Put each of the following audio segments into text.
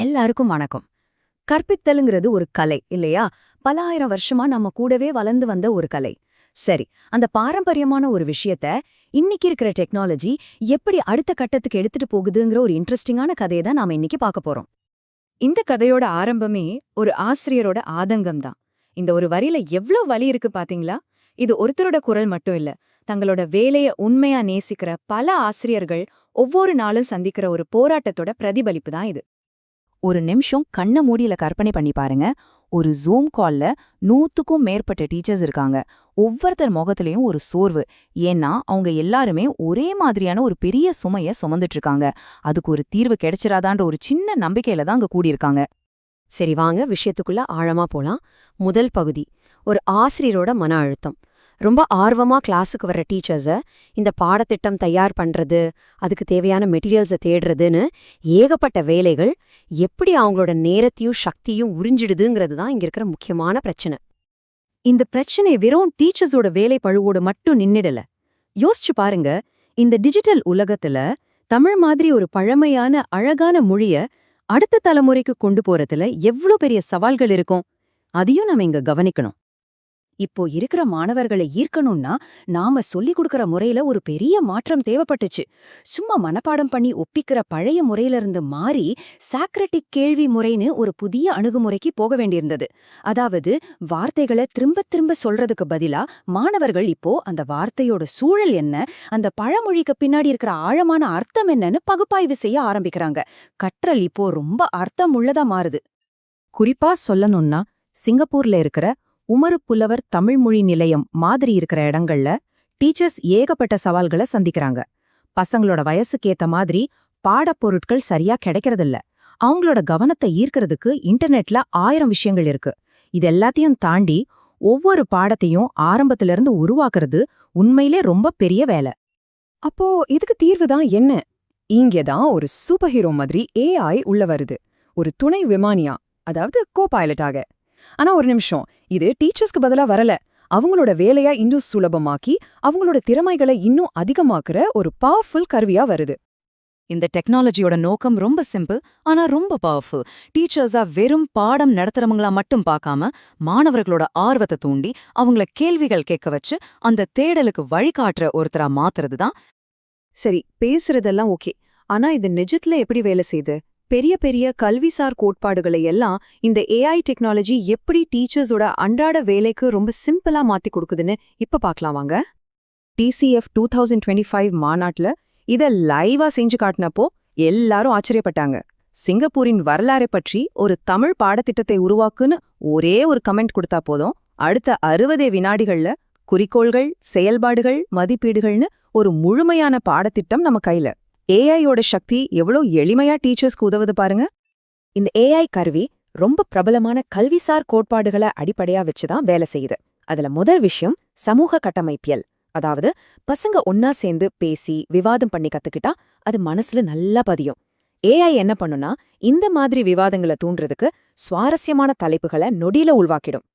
எல்லாருக்கும் வணக்கம். கற்பித்தலுங்கிறது ஒரு கலை இல்லையா? பல ஆயிரம் வருஷமா நம்ம கூடவே வளர்ந்து வந்த ஒரு கலை. சரி, அந்த பாரம்பரியமான ஒரு விஷயத்த இன்னைக்கு இருக்கிற டெக்னாலஜி எப்படி அடுத்த கட்டத்துக்கு எடுத்துட்டு போகுதுங்கிற ஒரு இன்ட்ரெஸ்டிங்கான கதையை தான் நாம இன்னைக்கு பார்க்க போறோம். இந்த கதையோட ஆரம்பமே ஒரு ஆசிரியரோட ஆதங்கம் தான். இந்த ஒரு வரியில எவ்ளோ வலி இருக்கு பாத்தீங்களா? இது ஒருத்தரோட குரல் மட்டும் இல்ல, தங்களோட வேலைய உண்மையா நேசிக்கிற பல ஆசிரியர்கள் ஒவ்வொரு நாளும் சந்திக்கிற ஒரு போராட்டத்தோட பிரதிபலிப்பு தான் இது. ஒரு நிமிஷம் கண்ண மூடியில கற்பனை பண்ணி பாருங்க. ஒரு ஜூம் கால்ல 100க்கும் மேற்பட்ட டீச்சர்ஸ் இருக்காங்க. ஒவ்வொருத்தர் முகத்திலையும் ஒரு சோர்வு. ஏன்னா அவங்க எல்லாருமே ஒரே மாதிரியான ஒரு பெரிய சுமைய சுமந்துட்டு இருக்காங்க. அதுக்கு ஒரு தீர்வு கிடைச்சிராதான்ற ஒரு சின்ன நம்பிக்கையில தான் அங்க கூடியிருக்காங்க. சரி, வாங்க விஷயத்துக்குள்ள ஆழமா போலாம். முதல் பகுதி, ஒரு ஆசிரியரோட மன அழுத்தம். ரொம்ப ஆர்வமா கிளாஸுக்கு வர்ற டீச்சர்ஸை இந்த பாடத்திட்டம் தயார் பண்றது, அதுக்கு தேவையான மெட்டீரியல்ஸை தேடுறதுன்னு ஏகப்பட்ட வேலைகள் எப்படி அவங்களோட நேரத்தையும் சக்தியும் உறிஞ்சிடுதுங்கிறது தான் இங்க இருக்கிற முக்கியமான பிரச்சனை. இந்த பிரச்சனை வெறும் டீச்சர்ஸோட வேலை பழுவோடு மட்டும் நின்னுடல. யோசிச்சு பாருங்க, இந்த டிஜிட்டல் உலகத்துல தமிழ் மாதிரி ஒரு பழமையான அழகான மொழிய அடுத்த தலைமுறைக்கு கொண்டு போறதுல எவ்ளோ பெரிய சவால்கள் இருக்கும், அதையும் நம்ம இங்க கவனிக்கணும். இப்போ இருக்கிற மாணவர்களை ஈர்க்கணும்னா நாம சொல்லிக் கொடுக்கற முறையில ஒரு பெரிய மாற்றம் தேவைப்பட்டுச்சு. சும்மா மனப்பாடம் பண்ணி ஒப்பிக்கிற பழைய முறையிலிருந்து மாறி சாக்ரட்டிக் கேள்வி முறைன்னு ஒரு புதிய அணுகுமுறைக்கு போக வேண்டியிருந்தது. அதாவது வார்த்தைகளை திரும்ப திரும்ப சொல்றதுக்கு பதிலா மாணவர்கள் இப்போ அந்த வார்த்தையோட சூழல் என்ன, அந்த பழமொழிக்கு பின்னாடி இருக்கிற ஆழமான அர்த்தம் என்னன்னு பகுப்பாய்வு செய்ய ஆரம்பிக்கிறாங்க. கற்றல் இப்போ ரொம்ப அர்த்தம் உள்ளதா மாறுது. குறிப்பா சொல்லணும்னா, சிங்கப்பூர்ல இருக்கிற உமறு புலவர் தமிழ்மொழி நிலையம் மாதிரி இருக்கிற இடங்கள்ல டீச்சர்ஸ் ஏகப்பட்ட சவால்களை சந்திக்கிறாங்க. பசங்களோட வயசுக்கேத்த மாதிரி பாடப்பொருட்கள் சரியா கிடைக்கிறதில்ல. அவங்களோட கவனத்தை ஈர்க்கிறதுக்கு இன்டர்நெட்ல 1000 விஷயங்கள் இருக்கு. இது எல்லாத்தையும் தாண்டி ஒவ்வொரு பாடத்தையும் ஆரம்பத்திலிருந்து உருவாக்குறது உண்மையிலே ரொம்ப பெரிய வேலை. அப்போ இதுக்கு தீர்வு தான் என்ன? இங்கேதான் ஒரு சூப்பர் ஹீரோ மாதிரி AI உள்ள வருது. ஒரு துணை விமானியா, அதாவது கோ பைலட்டாக. ஆனா ஒரு நிமிஷம், இது டீச்சர்ஸ்க்கு பதிலா வரல. அவங்களோட வேலையா இன்னும் சுலபமாக்கி அவங்களோட திறமைகளை இன்னும் அதிகமாக்குற ஒரு பவர்ஃபுல் கருவியா வருது. இந்த டெக்னாலஜியோட நோக்கம் ரொம்ப சிம்பிள், ஆனா ரொம்ப பவர்ஃபுல். டீச்சர்ஸா வெறும் பாடம் நடத்துறவங்களா மட்டும் பார்க்காம மாணவர்களோட ஆர்வத்தை தூண்டி அவங்கள கேள்விகள் கேட்க வச்சு அந்த தேடலுக்கு வழிகாட்டுற ஒருத்தரா மாத்துறது தான். சரி, பேசுறதெல்லாம் ஓகே, ஆனா இது நிஜத்துல எப்படி வேலை செய்யுது? பெரிய பெரிய கல்விசார் கோட்பாடுகளை எல்லாம் இந்த AI டெக்னாலஜி எப்படி டீச்சர்ஸோட அன்றாட வேலைக்கு ரொம்ப சிம்பிளா மாத்தி கொடுக்குதுன்னு இப்ப பார்க்கலாம் வாங்க. TCF 2025 மாநாட்டுல இத லைவா செஞ்சு காட்டினப்போ எல்லாரும் ஆச்சரியப்பட்டாங்க. சிங்கப்பூரின் வரலாறை பற்றி ஒரு தமிழ் பாடத்திட்டத்தை உருவாக்குன்னு ஒரே ஒரு கமெண்ட் கொடுத்தா போதும், அடுத்த 60 வினாடிகள்ல குறிக்கோள்கள், செயல்பாடுகள், மதிப்பீடுகள்னு ஒரு முழுமையான பாடத்திட்டம் நம்ம கையில. AI-யோட சக்தி எவ்வளோ எளிமையா டீச்சர்ஸ்க்கு உதவுது பாருங்க. இந்த AI கருவி ரொம்ப பிரபலமான கல்விசார் கோட்பாடுகளை அடிப்படையா வச்சுதான் வேலை செய்யுது. அதுல முதல் விஷயம் சமூக கட்டமைப்பியல். அதாவது பசங்க ஒன்னா சேர்ந்து பேசி விவாதம் பண்ணி கத்துக்கிட்டா அது மனசுல நல்லா பதியும். AI என்ன பண்ணுனா, இந்த மாதிரி விவாதங்களை தூண்டுறதுக்கு சுவாரஸ்யமான தலைப்புகளை நொடியில உள்வாக்கிடும்.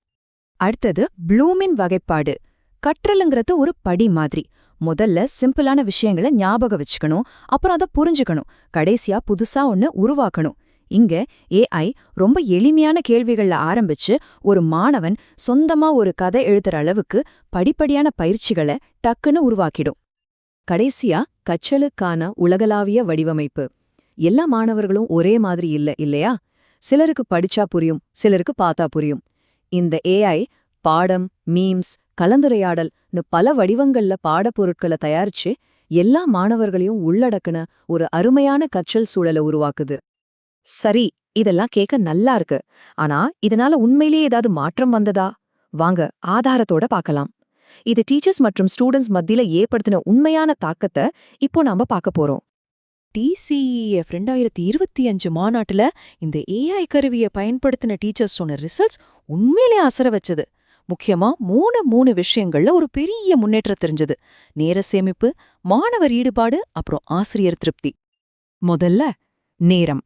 அடுத்தது ப்ளூமின் வகைப்பாடு. கற்றலுங்கிறது ஒரு படி மாதிரி. முதல்ல சிம்பிளான விஷயங்களை ஞாபகம் வச்சுக்கணும், அப்புறம் அதை புரிஞ்சுக்கணும், கடைசியா புதுசா ஒன்னு உருவாக்கணும். இங்க AI ரொம்ப எளிமையான கேள்விகள்ல ஆரம்பிச்சு ஒரு மாணவன் சொந்தமா ஒரு கதை எழுதுற அளவுக்கு படிப்படியான பயிற்சிகளை டக்குன்னு உருவாக்கிடும். கடைசியா கற்றலுக்கான உலகளாவிய வடிவமைப்பு. எல்லா மாணவர்களும் ஒரே மாதிரி இல்லையா? சிலருக்கு படிச்சா புரியும், சிலருக்கு பார்த்தா புரியும். இந்த AI பாடம், மீம்ஸ், கலந்துரையாடல்னு பல வடிவங்கள்ல பாடப்பொருட்களை தயாரிச்சு எல்லா மாணவர்களையும் உள்ளடக்குன ஒரு அருமையான கற்றல் சூழலை உருவாக்குது. சரி, இதெல்லாம் கேட்க நல்லா இருக்கு. ஆனா இதனால உண்மையிலேயே ஏதாவது மாற்றம் வந்ததா? வாங்க ஆதாரத்தோட பார்க்கலாம். இது டீச்சர்ஸ் மற்றும் ஸ்டூடெண்ட்ஸ் மத்தியில ஏற்படுத்தின உண்மையான தாக்கத்தை இப்போ நாம பார்க்க போறோம். TCEF 2025 மாநாட்டுல இந்த AI கருவியை பயன்படுத்தின டீச்சர்ஸ் சொன்ன ரிசல்ட்ஸ் உண்மையிலே அசர வச்சது. முக்கியமா மூணு விஷயங்கள்ல ஒரு பெரிய முன்னேற்றம் தெரிஞ்சது. நேர சேமிப்பு, மாணவர் ஈடுபாடு, அப்புறம் ஆசிரியர் திருப்தி. முதல்ல நேரம்.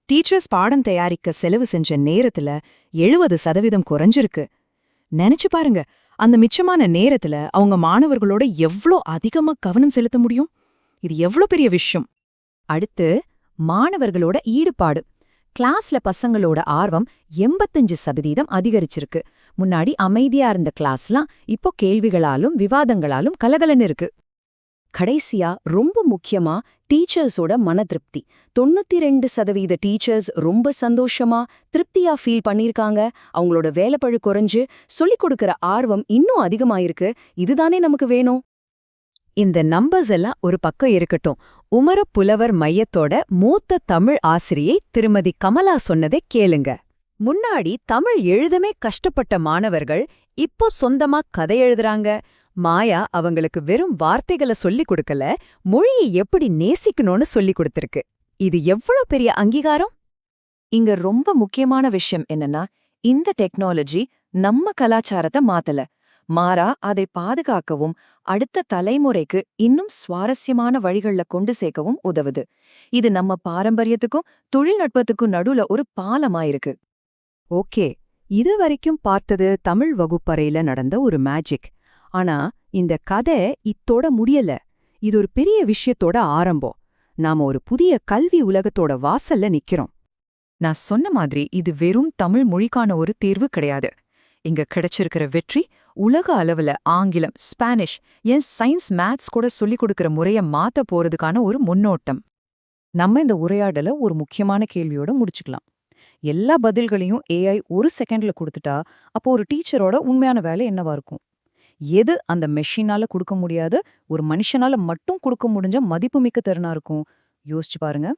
டீச்சர்ஸ் பாடம் தயாரிக்க செலவு செஞ்ச நேரத்துல 70% குறைஞ்சிருக்கு. நினைச்சு பாருங்க, அந்த மிச்சமான நேரத்துல அவங்க மாணவர்களோட எவ்ளோ அதிகமா கவனம் செலுத்த முடியும். இது எவ்ளோ பெரிய விஷயம். அடுத்து மாணவர்களோட ஈடுபாடு. கிளாஸ்ல பசங்களோட ஆர்வம் 85% அதிகரிச்சிருக்கு. முன்னாடி அமைதியா இருந்த கிளாஸ்லாம் இப்போ கேள்விகளாலும் விவாதங்களாலும் கலகலன்னு இருக்கு. கடைசியா ரொம்ப முக்கியமா டீச்சர்ஸோட மன திருப்தி. 92% டீச்சர்ஸ் ரொம்ப சந்தோஷமா திருப்தியா ஃபீல் பண்ணிருக்காங்க. அவங்களோட வேலைப்பழு குறைஞ்சு சொல்லிக் கொடுக்கற ஆர்வம் இன்னும் அதிகமாயிருக்கு. இதுதானே நமக்கு வேணும். இந்த நம்பர்ஸ் எல்லாம் ஒரு பக்கம் இருக்கட்டும். உமறு புலவர் மையத்தோட மூத்த தமிழ் ஆசிரியை திருமதி கமலா சொன்னதை கேளுங்க. முன்னாடி தமிழ் எழுதமே கஷ்டப்பட்ட மாணவர்கள் இப்போ சொந்தமா கதை எழுதுறாங்க. மாயா அவங்களுக்கு வெறும் வார்த்தைகளை சொல்லிக் கொடுக்கல, மொழியை எப்படி நேசிக்கணும்னு சொல்லிக் கொடுத்திருக்கு. இது எவ்வளவு பெரிய அங்கீகாரம்! இங்க ரொம்ப முக்கியமான விஷயம் என்னன்னா, இந்த டெக்னாலஜி நம்ம கலாச்சாரத்தை மாத்தல. மாறா அதை பாதுகாக்கவும் அடுத்த தலைமுறைக்கு இன்னும் சுவாரஸ்யமான வழிகள்ல கொண்டு சேர்க்கவும் உதவுது. இது நம்ம பாரம்பரியத்துக்கும் தொழில்நுட்பத்துக்கும் நடுவுல ஒரு பாலமாயிருக்கு. ஓகே, இதுவரைக்கும் பார்த்தது தமிழ் வகுப்பறையில நடந்த ஒரு மேஜிக். ஆனா இந்த கதை இத்தோட முடியல. இது ஒரு பெரிய விஷயத்தோட ஆரம்பம். நாம ஒரு புதிய கல்வி உலகத்தோட வாசல்ல நிக்கிறோம். நான் சொன்ன மாதிரி இது வெறும் தமிழ் மொழிக்கான ஒரு தேர்வு கிடையாது. இங்க கிடைச்சிருக்கிற வெற்றி உலக அளவுல ஆங்கிலம், ஸ்பானிஷ், ஏன் சயின்ஸ், மேத்ஸ் கூட சொல்லிக் கொடுக்கிற முறைய மாத்த போறதுக்கான ஒரு முன்னோட்டம். நம்ம இந்த உரையாடல ஒரு முக்கியமான கேள்வியோட முடிச்சுக்கலாம். எல்லா பதில்களையும் ஏஐ ஒரு செகண்ட்ல கொடுத்துட்டா அப்போ ஒரு டீச்சரோட உண்மையான வேலை என்னவா இருக்கும்? எது அந்த மெஷினால கொடுக்க முடியாத ஒரு மனுஷனால மட்டும் கொடுக்க முடிஞ்ச மதிப்புமிக்க திறனா இருக்கும்? யோசிச்சு பாருங்க.